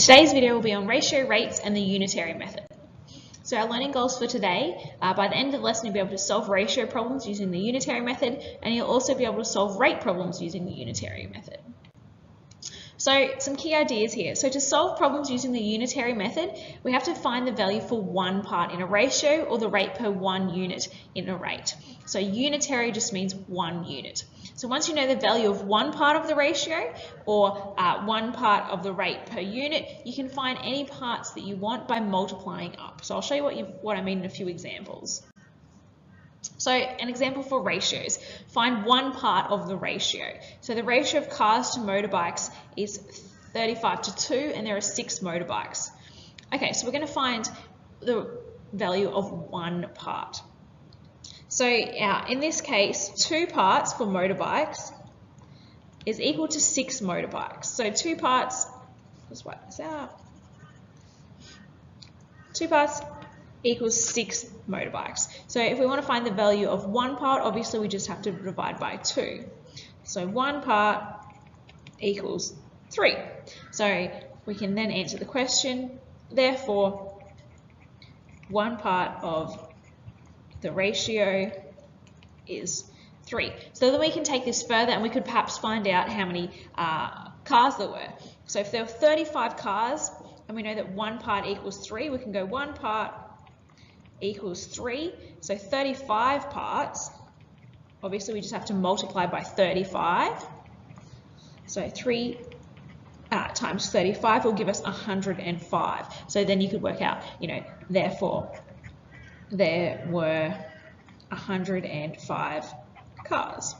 Today's video will be on ratio rates and the unitary method. So our learning goals for today, by the end of the lesson you'll be able to solve ratio problems using the unitary method, and you'll also be able to solve rate problems using the unitary method. So some key ideas here. So to solve problems using the unitary method, we have to find the value for one part in a ratio or the rate per 1 unit in a rate. So unitary just means 1 unit. So once you know the value of one part of the ratio or one part of the rate per unit, you can find any parts that you want by multiplying up. So I'll show you what I mean in a few examples. So an example for ratios, find one part of the ratio. So the ratio of cars to motorbikes is 35 to 2 and there are 6 motorbikes. Okay, so we're going to find the value of one part. So in this case, 2 parts for motorbikes is equal to 6 motorbikes. So 2 parts, let's wipe this out, 2 parts equals 6 motorbikes. So if we want to find the value of one part, obviously we just have to divide by 2. So one part equals 3. So we can then answer the question, therefore one part of the ratio is 3. So then we can take this further and we could perhaps find out how many cars there were. So if there were 35 cars and we know that one part equals 3, we can go one part equals 3. So 35 parts, obviously we just have to multiply by 35. So 3 times 35 will give us 105. So then you could work out, therefore there were 105 cars.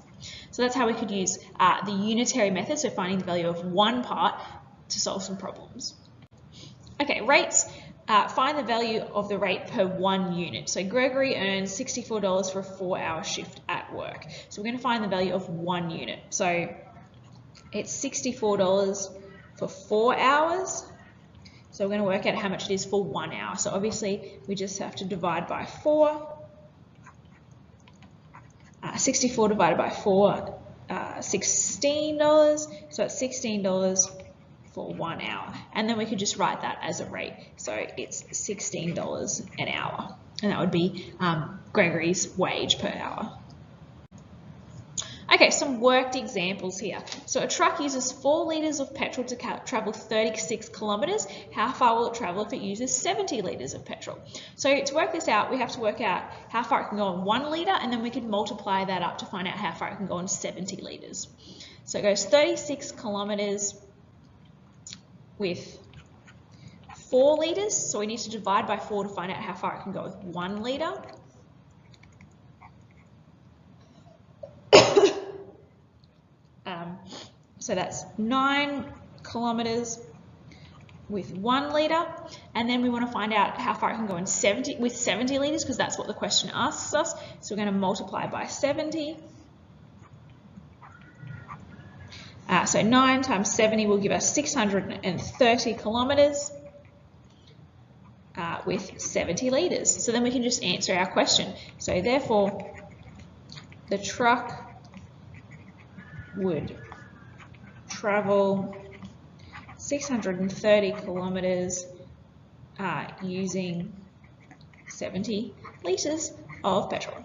So that's how we could use the unitary method, so finding the value of one part to solve some problems. Okay, rates. Find the value of the rate per 1 unit. So Gregory earns $64 for a 4-hour shift at work. So we're going to find the value of 1 unit. So it's $64 for 4 hours. So we're going to work out how much it is for 1 hour. So obviously we just have to divide by 4. 64 divided by 4, $16. So it's $16 for 1 hour. And then we could just write that as a rate. So it's $16 an hour. And that would be Gregory's wage per hour. Okay, some worked examples here. So a truck uses 4 litres of petrol to travel 36 kilometres. How far will it travel if it uses 70 litres of petrol? So to work this out, we have to work out how far it can go on 1 litre, and then we can multiply that up to find out how far it can go on 70 litres. So it goes 36 kilometres with 4 litres. So we need to divide by 4 to find out how far it can go with 1 litre. So that's 9 kilometres with 1 litre, and then we want to find out how far it can go in 70 litres, because that's what the question asks us. So we're going to multiply by 70. So 9 times 70 will give us 630 kilometres with 70 litres. So then we can just answer our question. So therefore, the truck would travel 630 kilometres using 70 litres of petrol.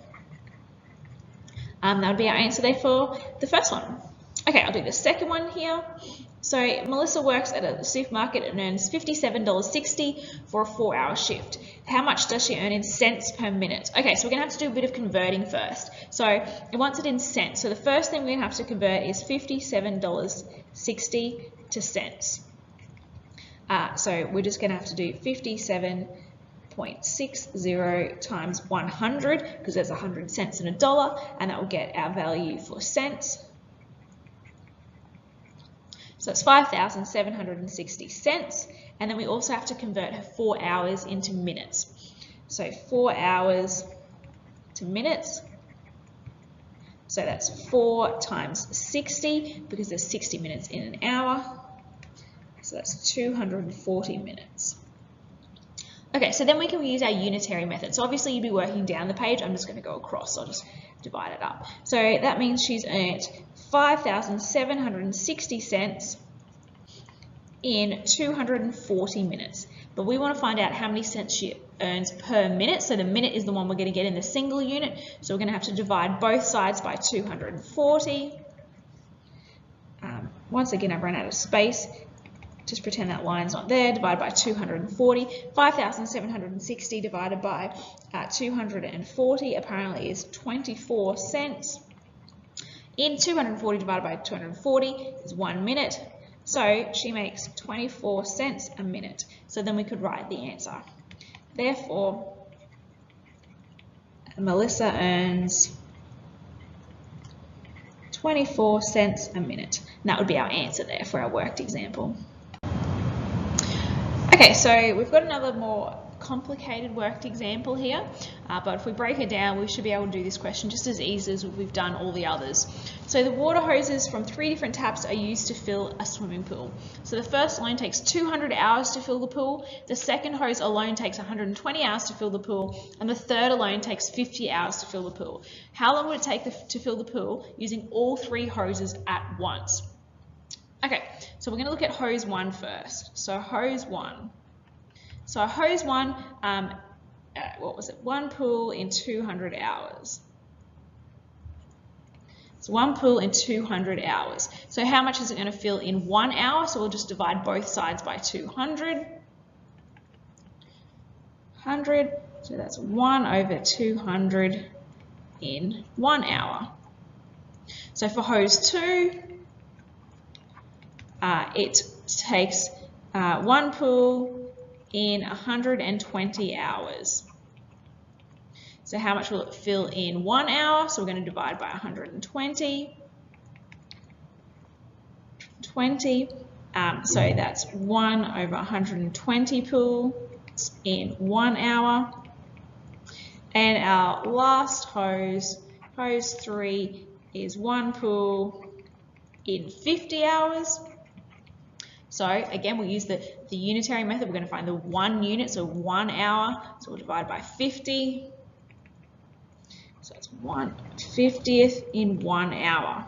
That would be our answer there for the first one. Okay, I'll do the second one here. So Melissa works at a supermarket and earns $57.60 for a 4-hour shift. How much does she earn in cents per minute? Okay, so we're going to have to do a bit of converting first. So it wants it in cents. So the first thing we're going to have to convert is $57.60 to cents. So we're just going to have to do 57.60 times 100, because there's 100 cents in a dollar, and that will get our value for cents. So it's 5,760 cents, and then we also have to convert her 4 hours into minutes. So 4 hours to minutes. So that's 4 times 60, because there's 60 minutes in an hour. So that's 240 minutes. Okay, so then we can use our unitary method. So obviously you'd be working down the page. I'm just going to go across. So I'll just divide it up. So that means she's earned 5,760 cents in 240 minutes. But we want to find out how many cents she earns per minute. So the minute is the one we're going to get in the single unit. So we're going to have to divide both sides by 240. Once again, I've run out of space. Just pretend that line's not there. Divide by 240. 5,760 divided by 240 apparently is 24 cents. In 240 divided by 240 is 1 minute. So she makes 24 cents a minute. So then we could write the answer. Therefore, Melissa earns 24 cents a minute. And that would be our answer there for our worked example. Okay, so we've got another more complicated worked example here, but if we break it down, we should be able to do this question just as easy as we've done all the others. So the water hoses from 3 different taps are used to fill a swimming pool. So the first alone takes 200 hours to fill the pool, the second hose alone takes 120 hours to fill the pool, and the third alone takes 50 hours to fill the pool. How long would it take to fill the pool using all 3 hoses at once? Okay, so we're going to look at hose 1 first. So hose 1. So hose 1, what was it? 1 pool in 200 hours. So 1 pool in 200 hours. So how much is it going to fill in 1 hour? So we'll just divide both sides by 200. 100, so that's 1 over 200 in 1 hour. So for hose 2, it takes 1 pool in 120 hours. So how much will it fill in 1 hour? So we're going to divide by 120. 20. So that's 1 over 120 pool in 1 hour. And our last hose, hose 3, is 1 pool in 50 hours. So again, we'll use the unitary method. We're going to find the 1 unit, so 1 hour. So we'll divide by 50. So it's 1/50th in 1 hour.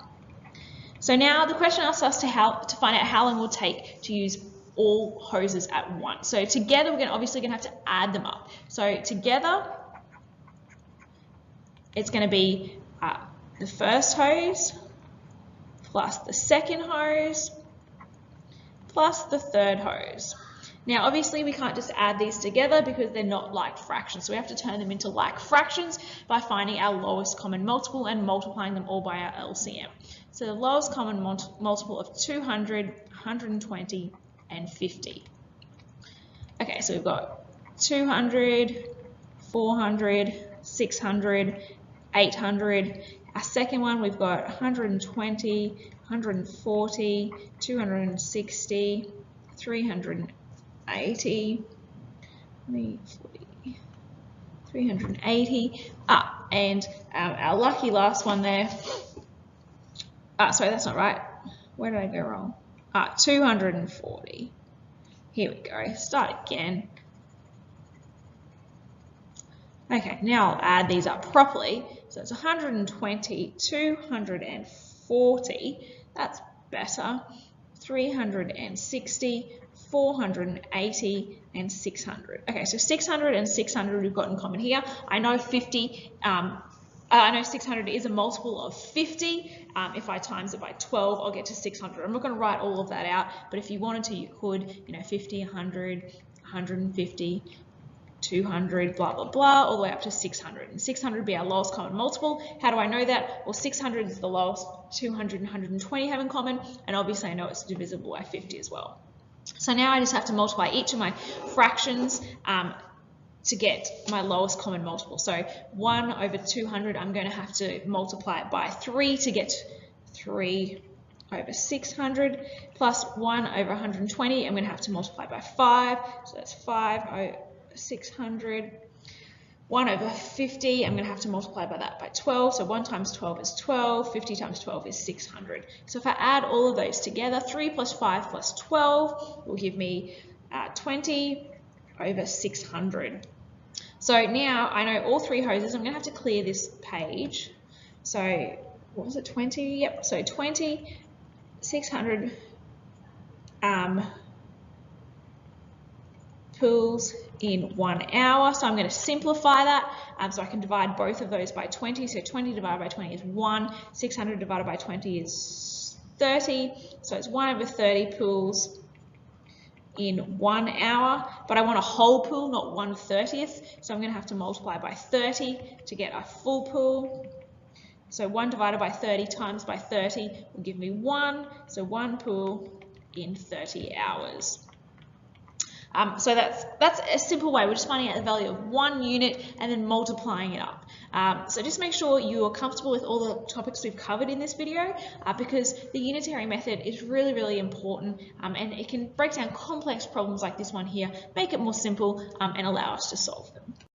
So now the question asks us to find out how long it will take to use all hoses at once. So together, we're obviously going to have to add them up. So together, it's going to be the first hose plus the second hose plus the third hose. Now obviously we can't just add these together because they're not like fractions, so we have to turn them into like fractions by finding our lowest common multiple and multiplying them all by our LCM. So the lowest common multiple of 200, 120 and 50. Okay, so we've got 200, 400, 600, 800. Our second one, we've got 120, 140, 260, 380, 380. And our lucky last one there. Sorry, that's not right. Where did I go wrong? 240. Here we go. Start again. Okay, now I'll add these up properly. So it's 120, 240, that's better, 360, 480, and 600. Okay, so 600 and 600 we've got in common here. I know 50, I know 600 is a multiple of 50. If I times it by 12, I'll get to 600. I'm not going to write all of that out, but if you wanted to, you could, 50, 100, 150, 200, blah, blah, blah, all the way up to 600. And 600 would be our lowest common multiple. How do I know that? Well, 600 is the lowest, 200 and 120 have in common, and obviously I know it's divisible by 50 as well. So now I just have to multiply each of my fractions to get my lowest common multiple. So 1 over 200, I'm going to have to multiply it by 3 to get 3 over 600, plus 1 over 120, I'm going to have to multiply by 5, so that's 5 over 600. 1 over 50, I'm going to have to multiply by that by 12, so 1 times 12 is 12, 50 times 12 is 600. So if I add all of those together, 3 plus 5 plus 12 will give me 20 over 600. So now I know all 3 hoses. I'm going to have to clear this page. So what was it, 20? Yep, so 20, 600 pools in 1 hour. So I'm going to simplify that. So I can divide both of those by 20. So 20 divided by 20 is 1. 600 divided by 20 is 30. So it's 1 over 30 pools in 1 hour, but I want a whole pool, not 1/30th, so I'm going to have to multiply by 30 to get a full pool. So 1 divided by 30 times by 30 will give me 1, so 1 pool in 30 hours. So that's a simple way. We're just finding out the value of 1 unit and then multiplying it up. So just make sure you are comfortable with all the topics we've covered in this video, because the unitary method is really, really important, and it can break down complex problems like this one here, make it more simple, and allow us to solve them.